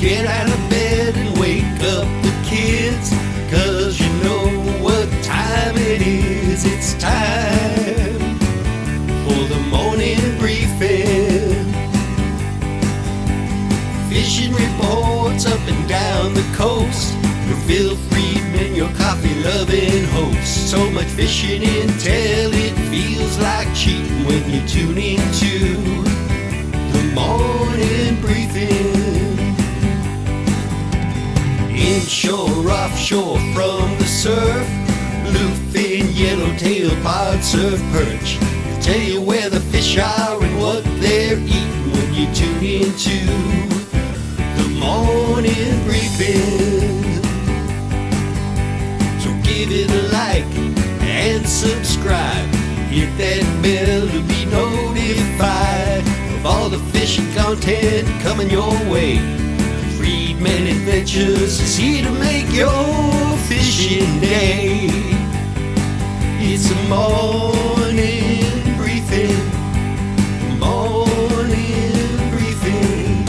Get out of bed and wake up the kids, 'cause you know what time it is. It's time for the morning briefing. Fishing reports up and down the coast with Phil Friedman, your coffee-loving host. So much fishing intel, it feels like cheating when you tune into the morning briefing. Inshore, offshore, from the surf, bluefin, yellowtail, pod, surf, perch. Tell you where the fish are and what they're eating when you tune into the morning briefing. So give it a like and subscribe. Hit that bell to be notified of all the fishing content coming your way. Friedman Adventures is here to make your fishing day. It's a morning briefing. Morning briefing.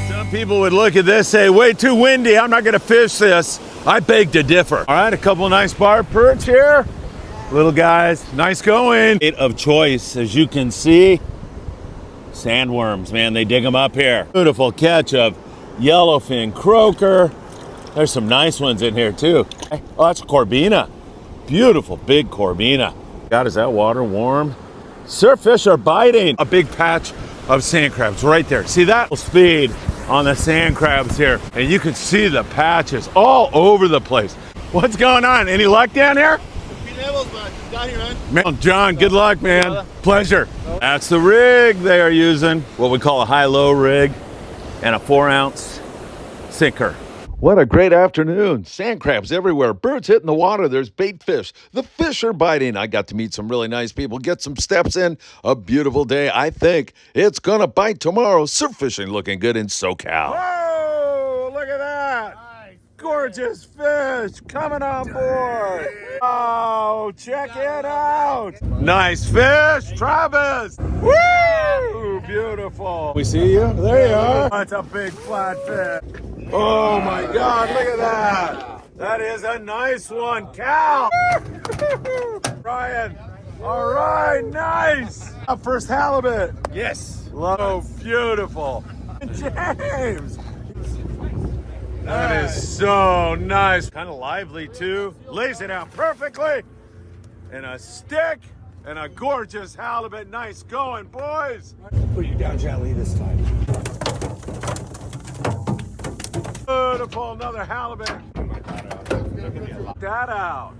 Some people would look at this, say, way too windy, I'm not gonna fish this. I beg to differ. All right, a couple nice bar perch here. Little guys, nice going. Bait of choice, as you can see. Sandworms, man, they dig them up here. Beautiful catch of yellowfin croaker. There's some nice ones in here too. Oh, that's a corbina. Beautiful big corbina. God, is that water warm? Surf fish are biting. A big patch of sand crabs right there. See that? Speed on the sand crabs here. And you can see the patches all over the place. What's going on? Any luck down here? Man, John, good luck, man. Pleasure. That's the rig they are using. What we call a high-low rig and a 4-ounce sinker. What a great afternoon. Sand crabs everywhere. Birds hitting the water. There's bait fish. The fish are biting. I got to meet some really nice people, get some steps in. A beautiful day. I think it's going to bite tomorrow. Surf fishing looking good in SoCal. Whoa, look at that. Nice. Gorgeous fish coming on board. Oh, check it out. Nice fish, Travis. Woo, beautiful. We see you? There you are. That's a big flatfish. Oh my God, look at that. That is a nice one, Cal. Ryan, all right, nice. First halibut. Yes. Oh, beautiful. James. That is so nice. Kind of lively too. Lays it out perfectly. And a stick and a gorgeous halibut. Nice going, boys. Put you down gently this time. Beautiful, another halibut. Check that out.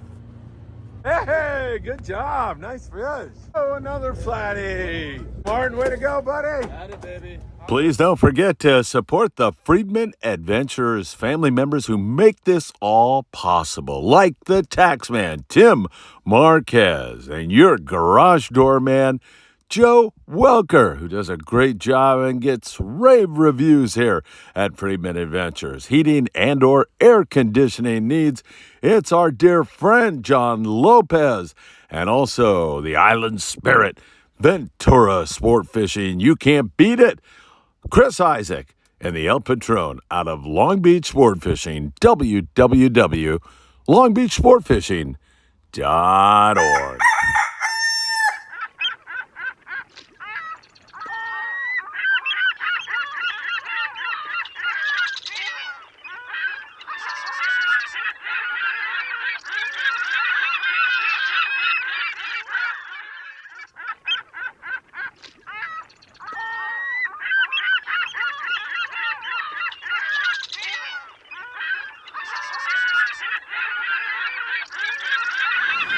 Hey, good job. Nice fish. Oh, another flatty. Martin, way to go, buddy. Got it, baby. Please don't forget to support the Friedman Adventures family members who make this all possible, like the taxman, Tim Marquez, and your garage door man, Joe Welker, who does a great job and gets rave reviews here at Friedman Adventures. Heating and or air conditioning needs, it's our dear friend John Lopez, and also the Island Spirit, Ventura Sport Fishing. You can't beat it. Chris Isaac and the El Patron out of Long Beach Sport Fishing, www.longbeachsportfishing.org.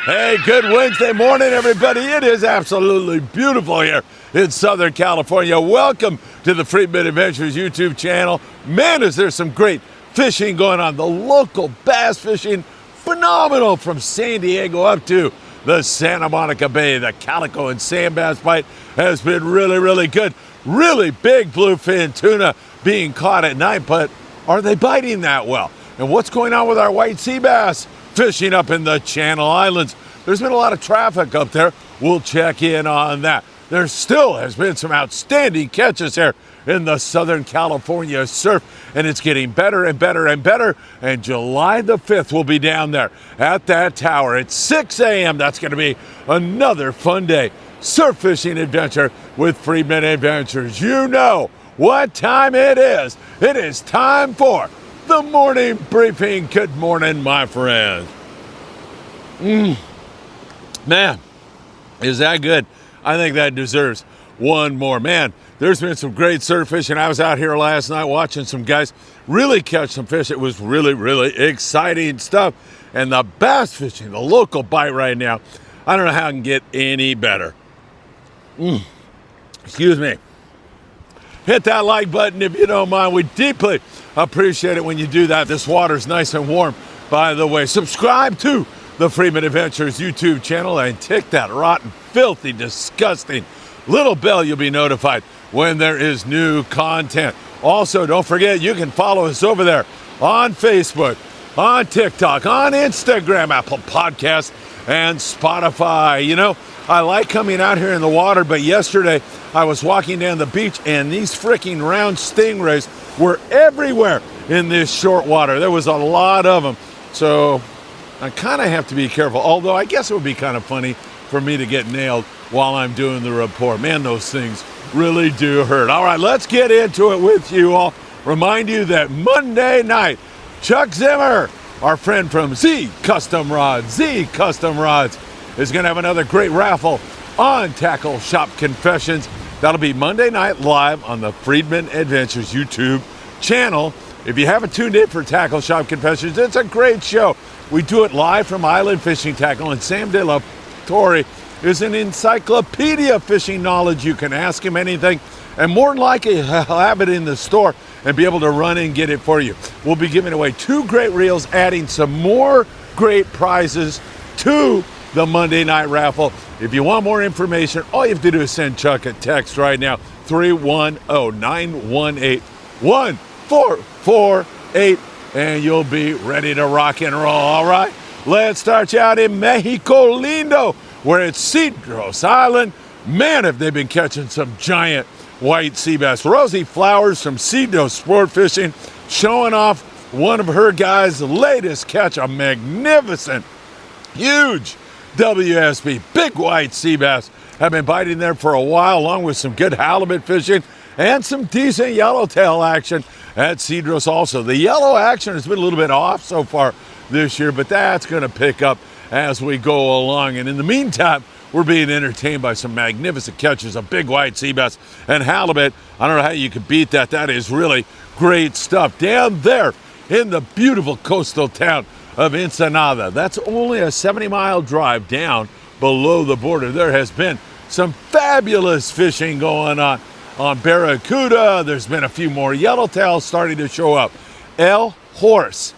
Hey, good Wednesday morning, everybody. It is absolutely beautiful here in Southern California. Welcome to the Friedman Adventures YouTube channel. Man, is there some great fishing going on. The local bass fishing, phenomenal from San Diego up to the Santa Monica Bay. The calico and sand bass bite has been really, really good. Really big bluefin tuna being caught at night, but are they biting that well? And what's going on with our white sea bass fishing up in the Channel Islands? There's been a lot of traffic up there. We'll check in on that. There still has been some outstanding catches here in the Southern California surf, and it's getting better and better and better. And July the 5th, we'll be down there at that tower at 6 a.m. That's going to be another fun day. Surf fishing adventure with Friedman Adventures. You know what time it is. It is time for the morning briefing. Good morning, my friends. Man, is that good? I think that deserves one more. Man, there's been some great surf fishing. I was out here last night watching some guys really catch some fish. It was really, really exciting stuff. And the bass fishing, the local bite right now, I don't know how it can get any better. Excuse me. Hit that like button if you don't mind. We deeply appreciate it when you do that. This water's nice and warm, by the way. Subscribe to the Friedman Adventures YouTube channel and tick that rotten, filthy, disgusting little bell. You'll be notified when there is new content. Also, don't forget, you can follow us over there on Facebook, on TikTok, on Instagram, Apple Podcasts, and Spotify. You know, I like coming out here in the water, but yesterday I was walking down the beach and these freaking round stingrays were everywhere in this short water. There was a lot of them. So I kind of have to be careful, although I guess it would be kind of funny for me to get nailed while I'm doing the report. Man, those things really do hurt. All right, let's get into it with you all. Remind you that Monday night, Chuck Zimmer, our friend from Z Custom Rods, is going to have another great raffle on Tackle Shop Confessions. That'll be Monday night live on the Friedman Adventures YouTube channel. If you haven't tuned in for Tackle Shop Confessions, it's a great show. We do it live from Island Fishing Tackle, and Sam De La Torre is an encyclopedia of fishing knowledge. You can ask him anything, and more than likely he'll have it in the store and be able to run and get it for you. We'll be giving away 2 great reels, adding some more great prizes to the Monday night raffle. If you want more information, all you have to do is send Chuck a text right now, 310-918-1448, and you'll be ready to rock and roll. All right, let's start you out in Mexico Lindo, where it's Cedros Island. Man, have they been catching some giant white sea bass. Rosie Flowers from Cedros Sport Fishing showing off one of her guys' latest catch, a magnificent, huge WSB, big white sea bass. Have been biting there for a while, along with some good halibut fishing and some decent yellowtail action at Cedros also. The yellow action has been a little bit off so far this year, but that's going to pick up as we go along. And in the meantime, we're being entertained by some magnificent catches of big white sea bass and halibut. I don't know how you could beat that. That is really great stuff. Down there in the beautiful coastal town of Ensenada, that's only a 70-mile drive down below the border. There has been some fabulous fishing going on Barracuda. There's been a few more yellowtails starting to show up. El Horse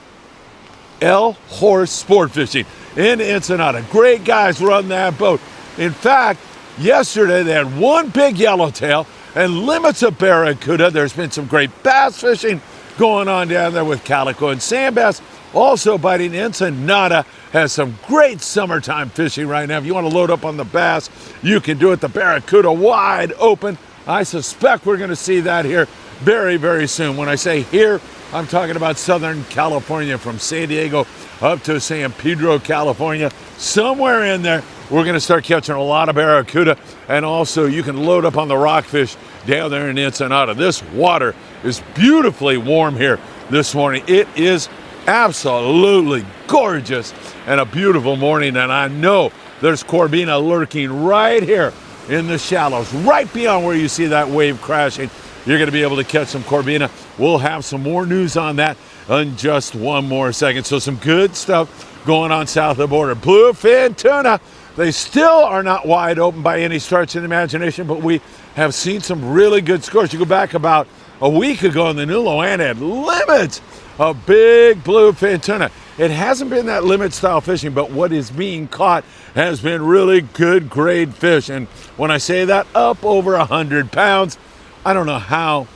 Sport Fishing in Ensenada. Great guys run that boat. In fact, yesterday they had one big yellowtail and limits of barracuda. There's been some great bass fishing going on down there with calico and sand bass. Also biting. Ensenada has some great summertime fishing right now. If you want to load up on the bass, you can do it. The barracuda wide open. I suspect we're going to see that here very, very soon. When I say here, I'm talking about Southern California, from San Diego up to San Pedro, California. Somewhere in there, we're going to start catching a lot of barracuda. And also, you can load up on the rockfish down there in Ensenada. This water is beautifully warm here this morning. It is absolutely gorgeous and a beautiful morning. And I know there's Corbina lurking right here in the shallows, right beyond where you see that wave crashing. You're going to be able to catch some Corbina. We'll have some more news on that in just one more second. So some good stuff going on south of the border. Bluefin tuna, they still are not wide open by any stretch of the imagination, but we have seen some really good scores. You go back about a week ago, and the new Loanna had limits of big bluefin tuna. It hasn't been that limit style fishing, but what is being caught has been really good grade fish. And when I say that, up over 100 pounds, I don't know how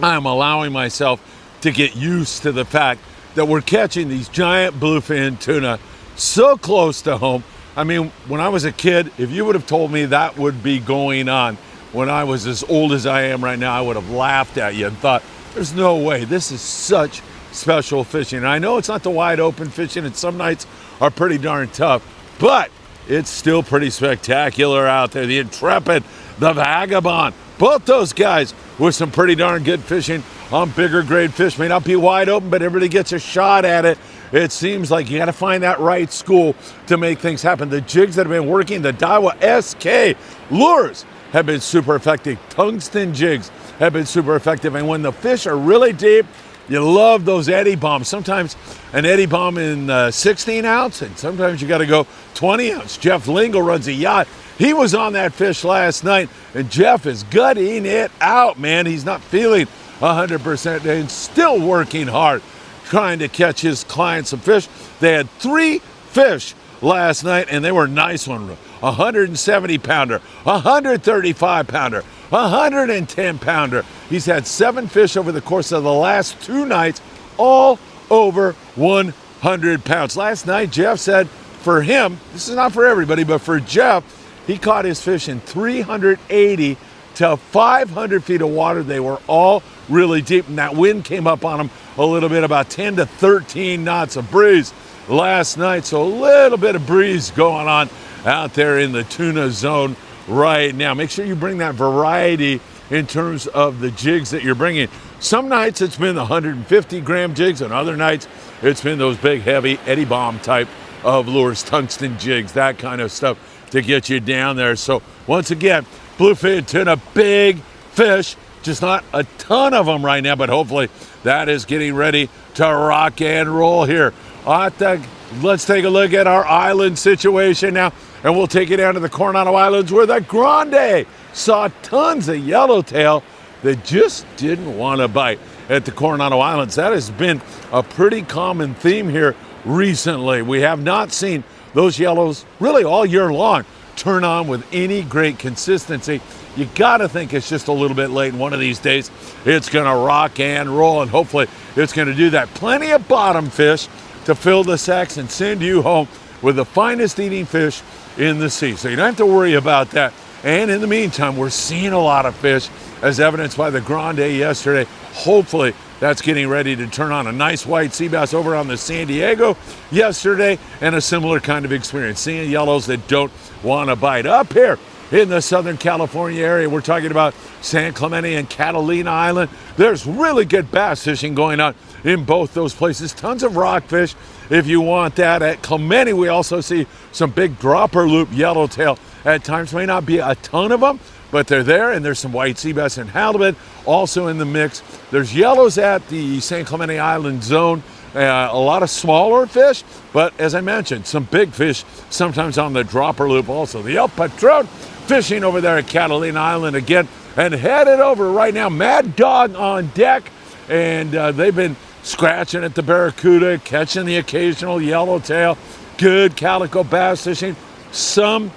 I'm allowing myself to get used to the fact that we're catching these giant bluefin tuna so close to home. I mean, when I was a kid, if you would have told me that would be going on when I was as old as I am right now, I would have laughed at you and thought, there's no way. This is such special fishing. And I know it's not the wide open fishing, and some nights are pretty darn tough, but it's still pretty spectacular out there. The Intrepid, the Vagabond, both those guys with some pretty darn good fishing on bigger grade fish. May not be wide open, but everybody gets a shot at it. It seems like you got to find that right school to make things happen. The jigs that have been working, the Daiwa SK lures have been super effective. Tungsten jigs have been super effective. And when the fish are really deep, you love those eddy bombs. Sometimes an eddy bomb in 16 ounce, and sometimes you got to go 20 ounce. Jeff Lingle runs a yacht. He was on that fish last night, and Jeff is gutting it out, man. He's not feeling 100% and still working hard trying to catch his clients some fish. They had 3 fish last night, and they were nice ones. 170 pounder, 135 pounder, 110 pounder. He's had 7 fish over the course of the last 2 nights, all over 100 pounds. Last night, Jeff said for him, this is not for everybody, but for Jeff, he caught his fish in 380 to 500 feet of water. They were all really deep, and that wind came up on him a little bit, about 10 to 13 knots of breeze last night. So a little bit of breeze going on out there in the tuna zone right now. Make sure you bring that variety in terms of the jigs that you're bringing. Some nights it's been the 150 gram jigs, and other nights it's been those big, heavy eddy bomb type of lures, tungsten jigs, that kind of stuff to get you down there. So once again, bluefin tuna, big fish, just not a ton of them right now, but hopefully that is getting ready to rock and roll here. Let's take a look at our island situation now, and we'll take it down to the Coronado Islands where the Grande saw tons of yellowtail that just didn't want to bite at the Coronado Islands. That has been a pretty common theme here recently. We have not seen those yellows really all year long turn on with any great consistency. You got to think it's just a little bit late, and one of these days it's going to rock and roll, and hopefully it's going to do that. Plenty of bottom fish to fill the sacks and send you home with the finest eating fish in the sea. So you don't have to worry about that. And in the meantime, we're seeing a lot of fish, as evidenced by the Grande yesterday. Hopefully that's getting ready to turn on. A nice white sea bass over on the San Diego yesterday, and a similar kind of experience, seeing yellows that don't want to bite. Up here in the Southern California area, we're talking about San Clemente and Catalina Island. There's really good bass fishing going on in both those places. Tons of rockfish if you want that. At Clemente, we also see some big dropper loop yellowtail at times. May not be a ton of them, but they're there, and there's some white sea bass and halibut also in the mix. There's yellows at the San Clemente Island zone. A lot of smaller fish, but as I mentioned, some big fish sometimes on the dropper loop also. The El Patron fishing over there at Catalina Island again, and headed over right now. Mad Dog on deck, and they've been scratching at the Barracuda, catching the occasional yellowtail. Good calico bass fishing. Some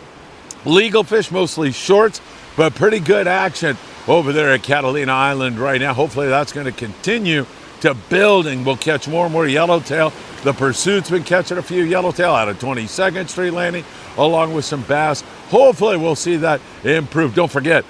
legal fish, mostly shorts, but pretty good action over there at Catalina Island right now. Hopefully that's going to continue to build, and we'll catch more and more yellowtail. The Pursuit's been catching a few yellowtail out of 22nd Street Landing, along with some bass. Hopefully we'll see that improve. Don't forget,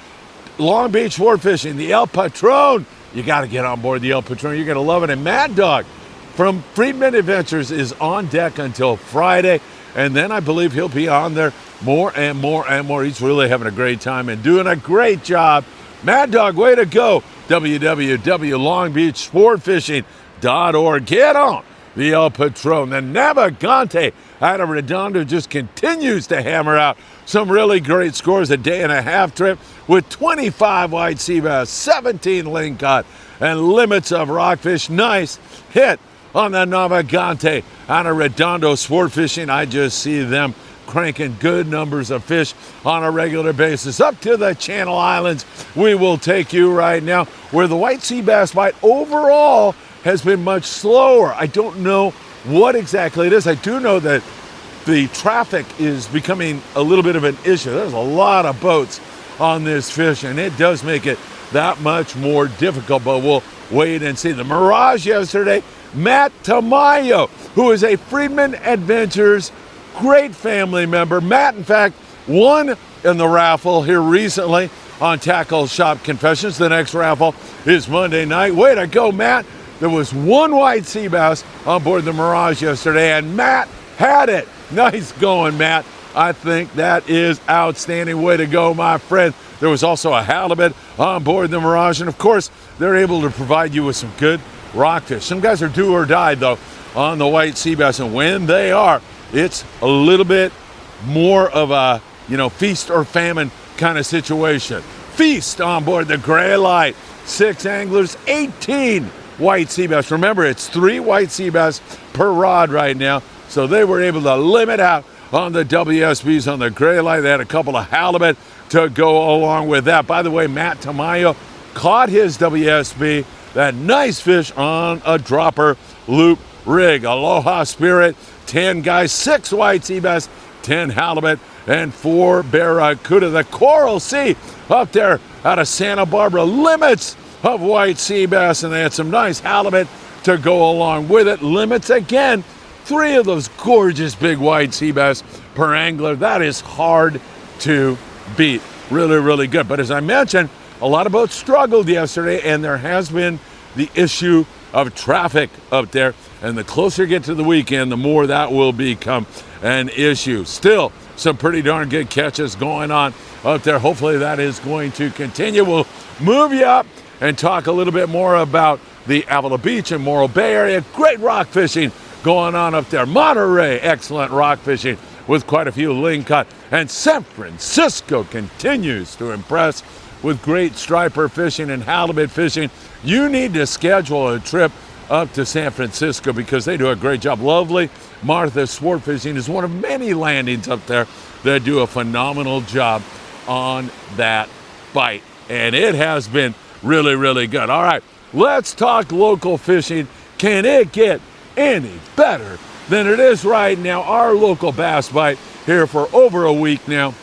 Long Beach sport fishing, the El Patron. You got to get on board the El Patron. You're going to love it. And Mad Dog from Friedman Adventures is on deck until Friday, and then I believe he'll be on there more and more and more. He's really having a great time and doing a great job. Mad Dog, way to go. www.longbeachsportfishing.org. Get on the El Patron. The Navigante out of Redondo just continues to hammer out some really great scores. A day and a half trip with 25 white sea bass, 17 lingcod, and limits of rockfish. Nice hit on the Navigante out of Redondo sport fishing. I just see them cranking good numbers of fish on a regular basis. Up to the Channel Islands we will take you right now, where the white sea bass bite overall has been much slower. I don't know what exactly it is. I do know that the traffic is becoming a little bit of an issue. There's a lot of boats on this fish, and it does make it that much more difficult, but we'll wait and see. The Mirage yesterday, Matt Tamayo, who is a Friedman Adventures great family member. Matt, in fact, won in the raffle here recently on Tackle Shop Confessions. The next raffle is Monday night. Way to go, Matt. There was one white sea bass on board the Mirage yesterday, and Matt had it. Nice going, Matt. I think that is outstanding. Way to go, my friend. There was also a halibut on board the Mirage, and of course, they're able to provide you with some good rockfish. Some guys are do or die, though, on the white sea bass, and when they are, it's a little bit more of a, feast or famine kind of situation. Feast on board the Gray Light. 6 anglers, 18 white sea bass. Remember, it's 3 white sea bass per rod right now, so they were able to limit out on the WSBs on the Gray Light. They had a couple of halibut to go along with that. By the way, Matt Tamayo caught his WSB, that nice fish on a dropper loop rig. Aloha Spirit, 10 guys, 6 white sea bass, 10 halibut, and 4 barracuda. The Coral Sea up there out of Santa Barbara, limits of white sea bass, and they had some nice halibut to go along with it. Limits again, 3 of those gorgeous big white sea bass per angler. That is hard to beat. Really, really good. But as I mentioned, a lot of boats struggled yesterday, and there has been the issue of traffic up there. And the closer you get to the weekend, the more that will become an issue. Still, some pretty darn good catches going on up there. Hopefully that is going to continue. We'll move you up and talk a little bit more about the Avila Beach and Morro Bay area. Great rock fishing going on up there. Monterey, excellent rock fishing with quite a few lingcod. And San Francisco continues to impress with great striper fishing and halibut fishing. You need to schedule a trip up to San Francisco because they do a great job. Lovely Martha Sport Fishing is one of many landings up there that do a phenomenal job on that bite. And it has been really, really good. All right, let's talk local fishing. Can it get any better than it is right now? Our local bass bite here for over a week now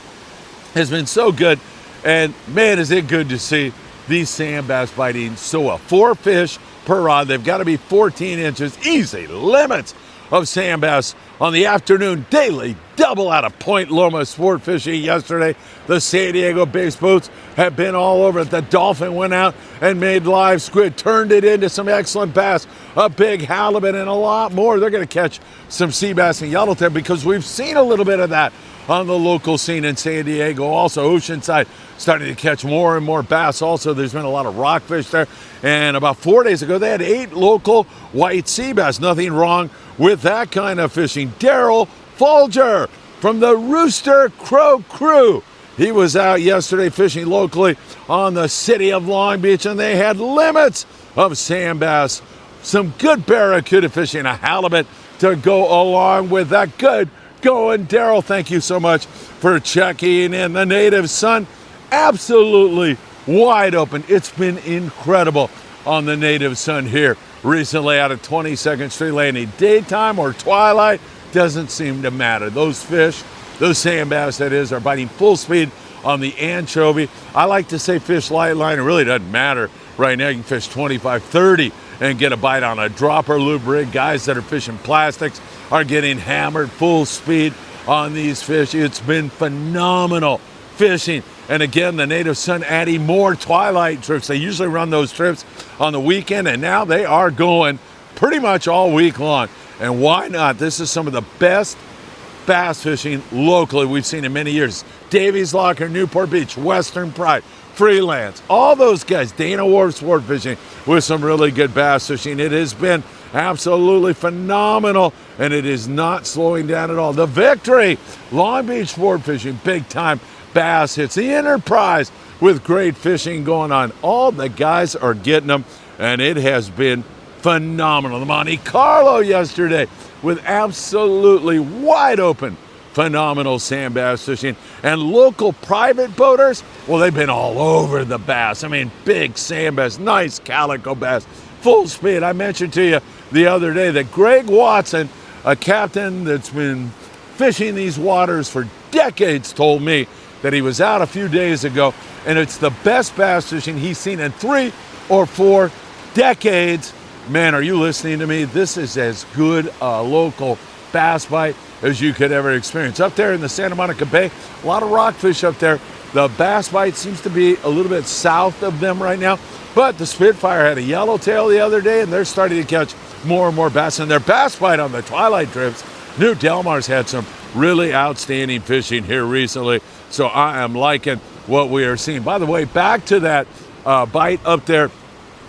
has been so good. And man, is it good to see these sand bass biting so well. 4 fish per rod. They've got to be 14 inches. Easy limits of sand bass on the afternoon daily double out of Point Loma sport fishing yesterday. The San Diego based boats have been all over it. The Dolphin went out and made live squid, turned it into some excellent bass, a big halibut, and a lot more. They're going to catch some sea bass and yellowtail because we've seen a little bit of that on the local scene in San Diego. Also, Oceanside starting to catch more and more bass. Also, there's been a lot of rockfish there. And about 4 days ago, they had 8 local white sea bass. Nothing wrong with that kind of fishing. Daryl Folger from the Rooster Crow Crew. He was out yesterday fishing locally on the city of Long Beach, and they had limits of sand bass. Some good barracuda fishing, a halibut to go along with that. Good going, Daryl. Thank you so much for checking in. The Native Sun, absolutely wide open. It's been incredible on the Native Sun here recently out of 22nd Street Landing. Daytime or twilight, doesn't seem to matter. Those fish, those sand bass that is, are biting full speed on the anchovy. I like to say fish light line. It really doesn't matter. Right now you can fish 25, 30 and get a bite on a dropper loop rig. Guys that are fishing plastics are getting hammered full speed on these fish. It's been phenomenal fishing. And again, the Native Sun adding more twilight trips. They usually run those trips on the weekend, and now they are going pretty much all week long. And why not? This is some of the best bass fishing locally we've seen in many years. Davies Locker, Newport Beach, Western Pride, Freelance, all those guys, Dana Wharf Sport Fishing with some really good bass fishing. It has been absolutely phenomenal, and it is not slowing down at all. The Victory, Long Beach Sport Fishing, big time bass hits. The Enterprise with great fishing going on. All the guys are getting them, and it has been phenomenal. The Monte Carlo yesterday with absolutely wide open, phenomenal sand bass fishing. And local private boaters, well, they've been all over the bass. I mean, big sand bass, nice calico bass, full speed. I mentioned to you the other day that Greg Watson, a captain that's been fishing these waters for decades, told me that he was out a few days ago, and it's the best bass fishing he's seen in 3 or 4 decades. Man, are you listening to me? This is as good a local bass bite as you could ever experience. Up there in the Santa Monica Bay, a lot of rockfish up there The bass bite seems to be a little bit south of them right now, but the Spitfire had a yellowtail the other day, and they're starting to catch more and more bass. And their bass bite on the twilight trips, New Delmar's had some really outstanding fishing here recently, so I am liking what we are seeing. By the way, back to that bite up there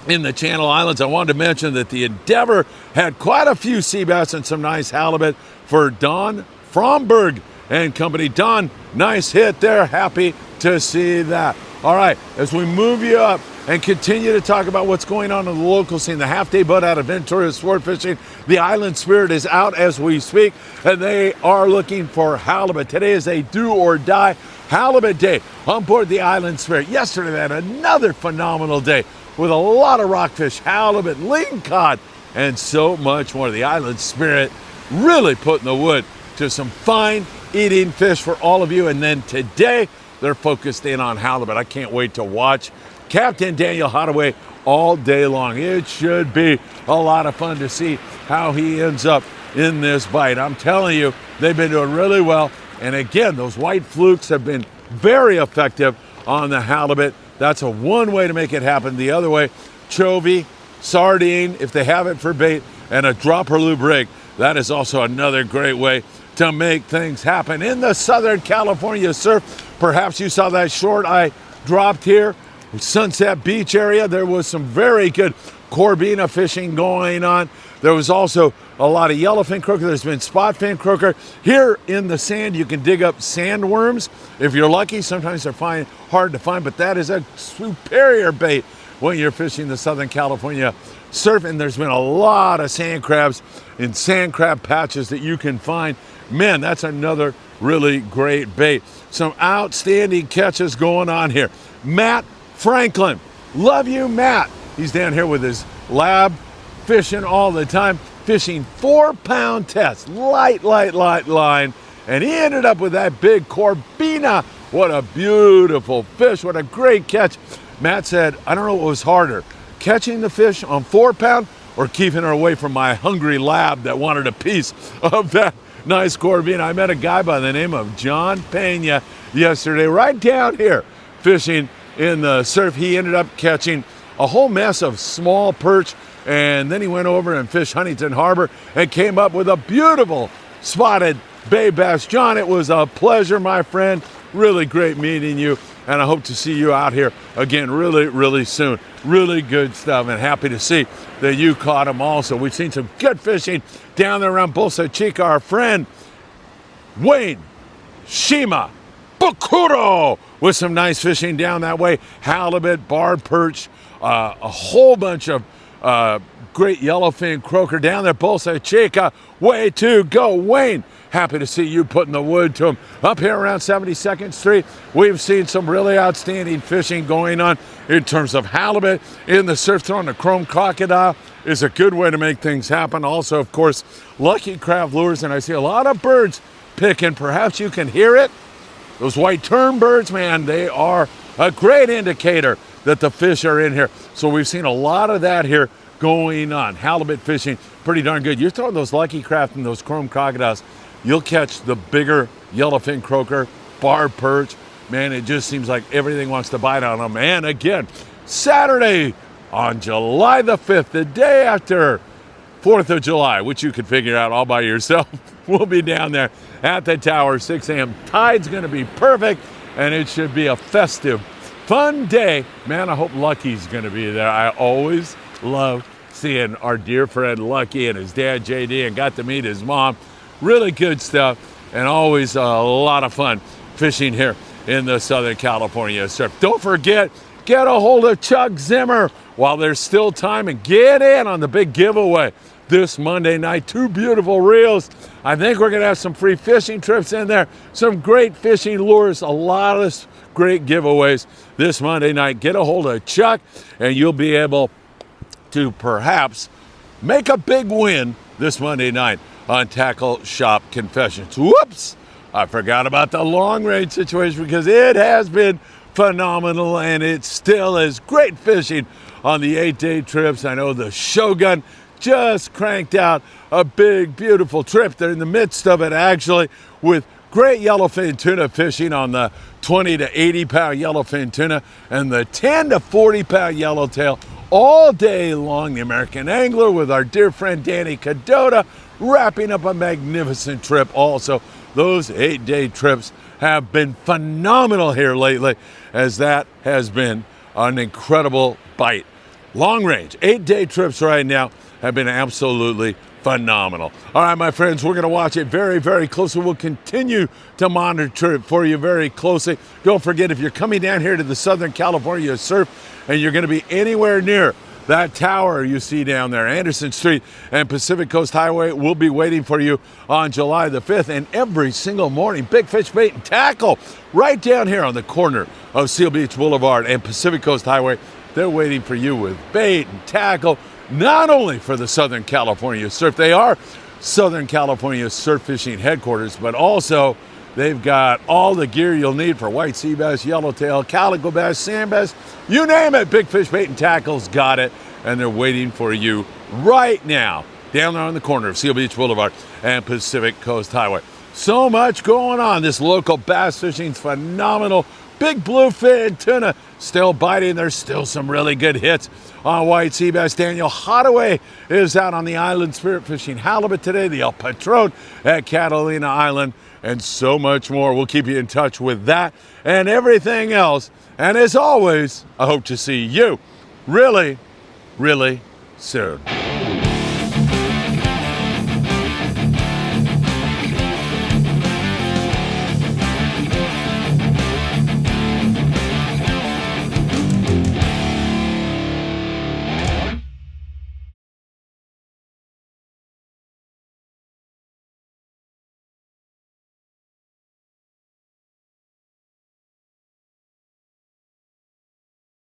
in the Channel Islands, I wanted to mention that the Endeavor had quite a few sea bass and some nice halibut for Don Fromberg and company. Don, nice hit there. Happy to see that. All right, as we move you up and continue to talk about what's going on in the local scene, the half-day boat out of Ventura sport fishing. The Island Spirit is out as we speak, and they are looking for halibut. Today is a do-or-die halibut day on board the Island Spirit. Yesterday, they had another phenomenal day with a lot of rockfish, halibut, lingcod, and so much more. The Island Spirit really putting the wood to some fine eating fish for all of you. And then today, they're focused in on halibut. I can't wait to watch Captain Daniel Hadaway all day long. It should be a lot of fun to see how he ends up in this bite. I'm telling you, they've been doing really well. And again, those white flukes have been very effective on the halibut. That's one way to make it happen. The other way, chovy, sardine, if they have it for bait, and a dropper lube rig. That is also another great way to make things happen. In the Southern California surf, perhaps you saw that short I dropped here. Sunset Beach area, there was some very good Corbina fishing going on. There was also a lot of yellowfin croaker. There's been spotfin croaker. Here in the sand, you can dig up sandworms. If you're lucky, sometimes they're hard to find, but that is a superior bait when you're fishing the Southern California surf. And there's been a lot of sand crabs in sand crab patches that you can find. Man, that's another really great bait. Some outstanding catches going on here. Matt Franklin, love you, Matt. He's down here with his lab, fishing all the time, fishing 4-pound test, light line, and he ended up with that big Corbina. What a beautiful fish, what a great catch. Matt said, I don't know what was harder, catching the fish on 4-pound or keeping her away from my hungry lab that wanted a piece of that nice Corbina. I met a guy by the name of John Pena yesterday, right down here, fishing in the surf. He ended up catching a whole mess of small perch, and then he went over and fished Huntington Harbor and came up with a beautiful spotted bay bass. John, it was a pleasure, my friend. Really great meeting you, and I hope to see you out here again really soon. Really good stuff, and happy to see that you caught them also. We've seen some good fishing down there around Bolsa Chica. Our friend Wayne Shima Bukuro with some nice fishing down that way. Halibut, barred perch, a whole bunch of great yellowfin croaker down there. Bolsa Chica, way to go, Wayne. Happy to see you putting the wood to him. Up here around 72nd Street, we've seen some really outstanding fishing going on in terms of halibut. In the surf, throwing the chrome crocodile is a good way to make things happen. Also, of course, Lucky Craft Lures, and I see a lot of birds picking. Perhaps you can hear it. Those white tern birds, man, they are a great indicator that the fish are in here. So we've seen a lot of that here going on. Halibut fishing, pretty darn good. You're throwing those Lucky Craft and those chrome crocodiles, you'll catch the bigger yellowfin croaker, barred perch. Man, it just seems like everything wants to bite on them. And again, Saturday on July the 5th, the day after 4th of July, which you could figure out all by yourself, we'll be down there at the tower, 6 a.m. Tide's going to be perfect, and it should be a festive, fun day. Man, I hope Lucky's going to be there. I always love seeing our dear friend Lucky and his dad, JD, and got to meet his mom. Really good stuff, and always a lot of fun fishing here in the Southern California surf. Don't forget, get a hold of Chuck Zimmer while there's still time and get in on the big giveaway this Monday night. 2 beautiful reels. I think we're going to have some free fishing trips in there, some great fishing lures, a lot of great giveaways this Monday night. Get a hold of Chuck, and you'll be able to perhaps make a big win this Monday night on Tackle Shop Confessions. Whoops! I forgot about the long range situation because it has been phenomenal, and it still is great fishing on the 8-day trips. I know the Shogun just cranked out a big, beautiful trip. They're in the midst of it, actually, with Great yellowfin tuna fishing on the 20 to 80 pound yellowfin tuna and the 10 to 40 pound yellowtail all day long. The American Angler with our dear friend Danny Cadota wrapping up a magnificent trip. Also, those 8-day trips have been phenomenal here lately, as that has been an incredible bite. Long range, 8-day trips right now have been absolutely phenomenal. All right, my friends, we're going to watch it very, very closely. We'll continue to monitor it for you very closely. Don't forget, if you're coming down here to the Southern California surf and you're going to be anywhere near that tower you see down there, Anderson Street and Pacific Coast Highway, will be waiting for you on July the 5th. And every single morning, Big Fish Bait and Tackle right down here on the corner of Seal Beach Boulevard and Pacific Coast Highway. They're waiting for you with bait and tackle, not only for the Southern California surf. They are Southern California surf fishing headquarters, but also they've got all the gear you'll need for white sea bass, yellowtail, calico bass, sand bass, you name it. Big Fish Bait and Tackle's got it, and they're waiting for you right now down there on the corner of Seal Beach Boulevard and Pacific Coast Highway. So much going on. This local bass fishing's phenomenal. Big bluefin tuna still biting. There's still some really good hits on white sea bass. Daniel Hottaway is out on the island spirit fishing halibut today. The El Patron at Catalina Island, and so much more. We'll keep you in touch with that and everything else. And as always, I hope to see you really, really soon.